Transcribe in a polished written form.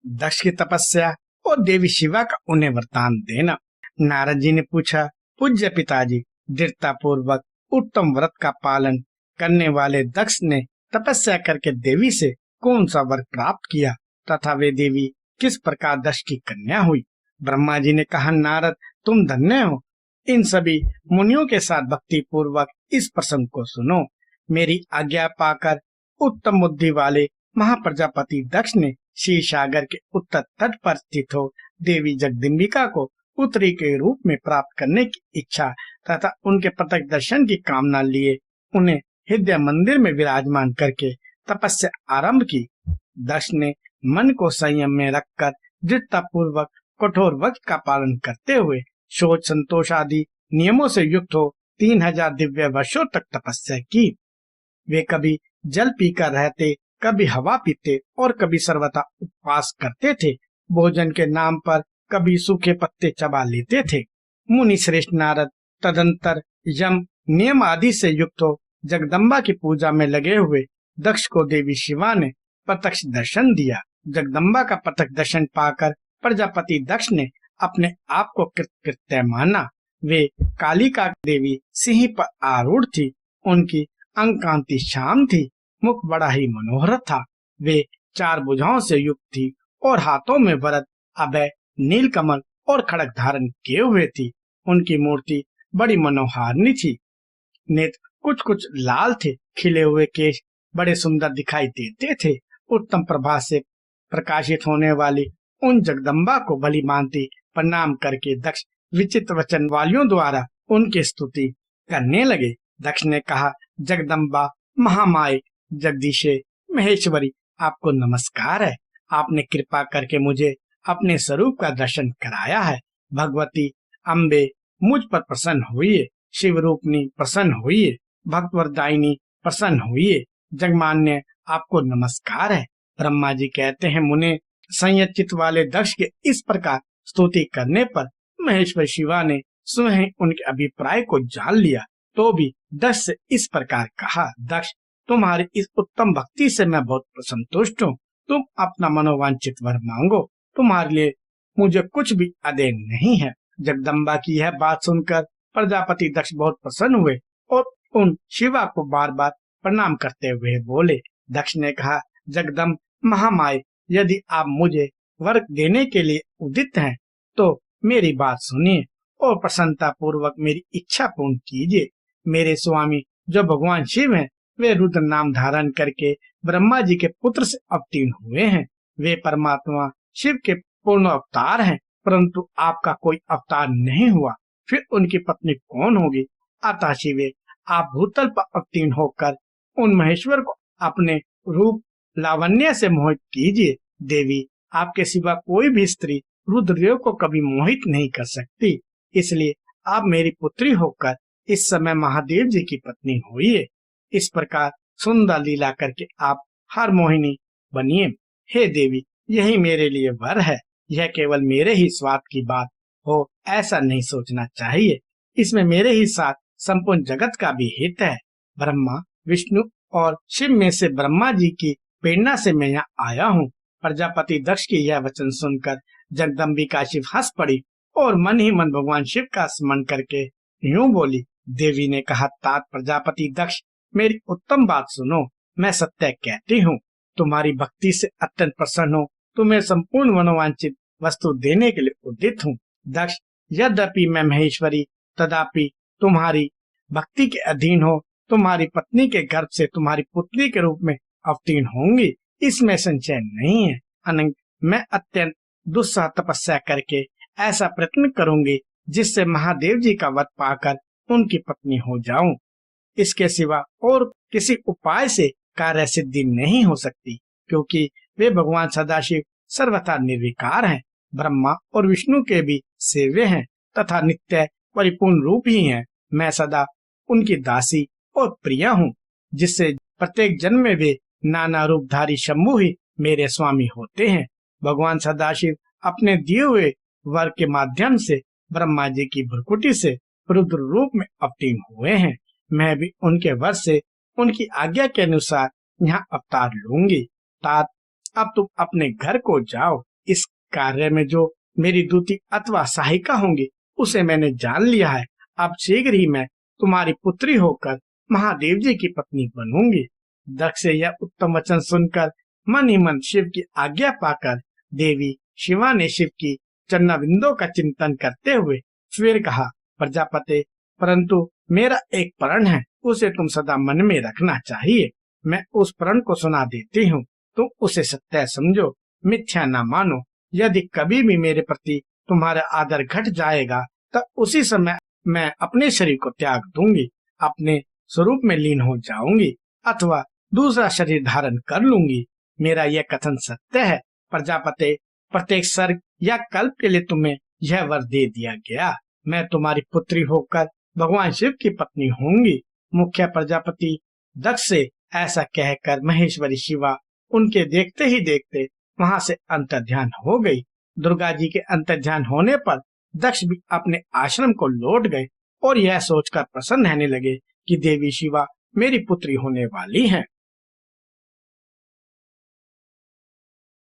दक्ष की तपस्या और देवी शिवा का उन्हें वरदान देना। नारद जी ने पूछा, पूज्य पिताजी, दृढ़ता पूर्वक उत्तम व्रत का पालन करने वाले दक्ष ने तपस्या करके देवी से कौन सा वर प्राप्त किया तथा वे देवी किस प्रकार दक्ष की कन्या हुई? ब्रह्मा जी ने कहा, नारद, तुम धन्य हो। इन सभी मुनियों के साथ भक्ति पूर्वक इस प्रसंग को सुनो। मेरी आज्ञा पाकर उत्तम बुद्धि वाले महाप्रजापति दक्ष ने क्षीर सागर के उत्तर तट पर स्थित हो देवी जगदम्बिका को पुत्री के रूप में प्राप्त करने की इच्छा तथा उनके प्रत्यक्ष दर्शन की कामना लिए उन्हें हृदय मंदिर में विराजमान करके तपस्या आरंभ की। दक्ष ने मन को संयम में रखकर दृढ़ता पूर्वक कठोर व्रत का पालन करते हुए शोच संतोष आदि नियमों से युक्त हो 3000 दिव्य वर्षों तक तपस्या की। वे कभी जल पीकर रहते, कभी हवा पीते और कभी सर्वथा उपवास करते थे। भोजन के नाम पर कभी सूखे पत्ते चबा लेते थे। मुनि श्रेष्ठ नारद तदंतर यम नियम आदि से युक्त हो जगदम्बा की पूजा में लगे हुए दक्ष को देवी शिवा ने प्रत्यक्ष दर्शन दिया। जगदम्बा का प्रत्यक्ष दर्शन पाकर प्रजापति दक्ष ने अपने आप को कृतकृत्य माना। वे कालिका देवी सिंह पर आरूढ़ थी। उनकी अंग कांति श्याम थी, मुख बड़ा ही मनोहर था। वे 4 भुजाओं से युक्त थी और हाथों में वरद, अभय, नीलकमल और खड़ग धारण किए हुए थी। उनकी मूर्ति बड़ी मनोहारिणी थी। नेत्र कुछ कुछ लाल थे। खिले हुए केश बड़े सुंदर दिखाई देते थे। उत्तम प्रभा से प्रकाशित होने वाली उन जगदम्बा को भली भांति प्रणाम करके दक्ष विचित्र वचन वालियों द्वारा उनकी स्तुति करने लगे। दक्ष ने कहा, जगदम्बा, महामाई, जगदीशे, महेश्वरी, आपको नमस्कार है। आपने कृपा करके मुझे अपने स्वरूप का दर्शन कराया है। भगवती अम्बे, मुझ पर प्रसन्न हुई। शिव रूपनी प्रसन्न हुई। भक्त वरदायिनी प्रसन्न हुई। जगमान्य, आपको नमस्कार है। ब्रह्मा जी कहते हैं, मुने, संयत वाले दक्ष के इस प्रकार स्तुति करने पर महेश्वर शिवा ने स्वयं उनके अभिप्राय को जान लिया तो भी दक्ष से इस प्रकार कहा, दक्ष, तुम्हारी इस उत्तम भक्ति से मैं बहुत संतुष्ट हूँ। तुम अपना मनोवांछित वर मांगो, तुम्हारे लिए मुझे कुछ भी अदेय नहीं है। जगदम्बा की यह बात सुनकर प्रजापति दक्ष बहुत प्रसन्न हुए और उन शिवा को बार बार प्रणाम करते हुए बोले। दक्ष ने कहा, जगदम्ब महामाई, यदि आप मुझे वर देने के लिए उदित हैं तो मेरी बात सुनिए और प्रसन्नता पूर्वक मेरी इच्छा पूर्ण कीजिए। मेरे स्वामी जो भगवान शिव हैं, वे रुद्र नाम धारण करके ब्रह्मा जी के पुत्र से अवतीर्ण हुए हैं। वे परमात्मा शिव के पूर्ण अवतार हैं, परंतु आपका कोई अवतार नहीं हुआ। फिर उनकी पत्नी कौन होगी? अतः शिवे, आप भूतल पर अवतीर्ण होकर उन महेश्वर को अपने रूप लावण्य से मोहित कीजिए। देवी, आपके सिवा कोई भी स्त्री रुद्रदेव को कभी मोहित नहीं कर सकती, इसलिए आप मेरी पुत्री होकर इस समय महादेव जी की पत्नी होइए। इस प्रकार सुंदर लीला करके आप हर मोहिनी बनिए। हे देवी, यही मेरे लिए वर है। यह केवल मेरे ही स्वार्थ की बात हो ऐसा नहीं सोचना चाहिए। इसमें मेरे ही साथ संपूर्ण जगत का भी हित है। ब्रह्मा, विष्णु और शिव में से ब्रह्मा जी की प्रेरणा से मैं यहाँ आया हूँ। प्रजापति दक्ष की यह वचन सुनकर जगदम्बिका शिव हंस पड़ी और मन ही मन भगवान शिव का स्मरण करके यूं बोली। देवी ने कहा, तात प्रजापति दक्ष, मेरी उत्तम बात सुनो। मैं सत्य कहती हूँ, तुम्हारी भक्ति से अत्यंत प्रसन्न हो। तुम्हें संपूर्ण मनोवांछित वस्तु देने के लिए उदित हूँ। दक्ष, यद्यपि मैं महेश्वरी तथापि तुम्हारी भक्ति के अधीन हो तुम्हारी पत्नी के गर्भ से तुम्हारी पुत्री के रूप में अवतीर्ण होंगी, इसमें संशय नहीं है। अनंत, मैं अत्यंत दुस्सह तपस्या करके ऐसा प्रयत्न करूंगी जिससे महादेव जी का वध पाकर उनकी पत्नी हो जाऊं। इसके सिवा और किसी उपाय से कार्य सिद्धि नहीं हो सकती, क्योंकि वे भगवान सदाशिव सर्वथा निर्विकार हैं, ब्रह्मा और विष्णु के भी सेव्य हैं तथा नित्य परिपूर्ण रूप ही हैं। मैं सदा उनकी दासी और प्रिया हूँ, जिससे प्रत्येक जन्म में वे नाना रूपधारी शंभु ही मेरे स्वामी होते हैं। भगवान सदाशिव अपने दिए हुए वर के माध्यम से ब्रह्मा जी की भ्रुकुटी से रुद्र रूप में अवतीर्ण हुए हैं। मैं भी उनके वर से उनकी आज्ञा के अनुसार यहाँ अवतार लूंगी। तात, अब तुम अपने घर को जाओ। इस कार्य में जो मेरी दूती अथवा सहायिका होंगी उसे मैंने जान लिया है। अब शीघ्र ही मैं तुम्हारी पुत्री होकर महादेव जी की पत्नी बनूंगी। दक्ष से यह उत्तम वचन सुनकर मन ही मन शिव की आज्ञा पाकर देवी शिवा ने शिव की चरणविंदों का चिंतन करते हुए फिर कहा, प्रजापति, परंतु मेरा एक प्रण है, उसे तुम सदा मन में रखना चाहिए। मैं उस प्रण को सुना देती हूँ, तुम उसे सत्य समझो, मिथ्या न मानो। यदि कभी भी मेरे प्रति तुम्हारा आदर घट जाएगा तब उसी समय मैं अपने शरीर को त्याग दूंगी, अपने स्वरूप में लीन हो जाऊंगी अथवा दूसरा शरीर धारण कर लूंगी। मेरा यह कथन सत्य है प्रजापति। प्रत्येक सर्ग या कल्प के लिए तुम्हें यह वर दे दिया गया। मैं तुम्हारी पुत्री होकर भगवान शिव की पत्नी होंगी। मुख्य प्रजापति दक्ष से ऐसा कहकर महेश्वरी शिवा उनके देखते ही देखते वहां से अंतर्ध्यान हो गई। दुर्गा जी के अंतर्ध्यान होने पर दक्ष भी अपने आश्रम को लौट गए और यह सोचकर प्रसन्न रहने लगे कि देवी शिवा मेरी पुत्री होने वाली हैं।